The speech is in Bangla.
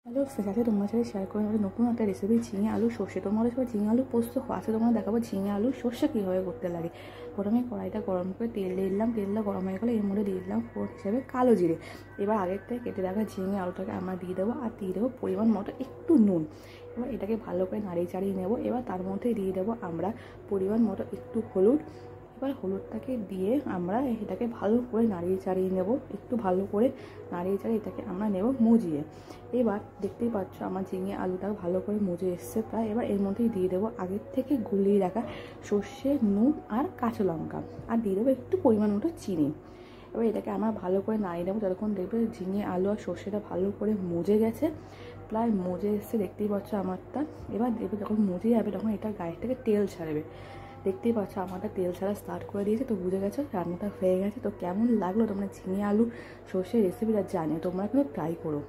হ্যালো ফ্রেন্ডস, তোমার সাথে শেয়ার করে আমাদের নতুন একটা রেসিপি ঝিঙে আলু সর্ষে। তোমাদের সবাই ঝিঙে আলু পোস্ত আজকে তোমরা দেখাবো ঝিঙে আলু সর্ষে কীভাবে করতে লাগে। প্রথমে কড়াইটা গরম করে তেল দিয়ে দিলাম, তেলটা গরম হয়ে গেলে এর মধ্যে দিয়ে দিলাম ফোড়ন হিসেবে কালো জিরে। এবার আগের থেকে কেটে রাখা ঝিঙে আলুটাকে আমরা দিয়ে দেবো, আর দিয়ে দেবো পরিমাণ মতো একটু নুন। এবার এটাকে ভালো করে নাড়িয়ে চাড়িয়ে নেবো। এবার তার মধ্যে দিয়ে দেবো আমরা পরিমাণ মতো একটু হলুদ। এবার হলুদটাকে দিয়ে আমরা এটাকে ভালো করে নাড়িয়ে চাড়িয়ে নেব। একটু ভালো করে নাড়িয়ে চাড়িয়ে এটাকে আমরা নেব মুজিয়ে। এবার দেখতেই পাচ্ছ আমার ঝিঙে আলুটা ভালো করে মুজে এসছে প্রায়। এবার এর মধ্যেই দিয়ে দেবো আগের থেকে গুলিয়ে রাখা সর্ষে, নুন আর কাঁচা লঙ্কা, আর দিয়ে দেবো একটু পরিমাণ মতো চিনি। এবার এটাকে আমরা ভালো করে নাড়িয়ে নেবো যতক্ষণ দেখবে ঝিঙে আলু আর সর্ষেটা ভালো করে মজে গেছে। প্রায় মজে এসছে দেখতেই পাচ্ছ আমারটা। এবার দেখবে যখন মজে যাবে তখন এটা গায়ের থেকে তেল ছাড়বে। দেখতেই পাচ্ছ আমারটা তেল ছাড়া স্টার্ট করে দিয়েছে, তো বুঝে গেছো রান্নাটা হয়ে গেছে। তো কেমন লাগলো তোমরা ঝিঙে আলু সর্ষের রেসিপিটা জানিও, তোমরা কিন্তু ট্রাই করো।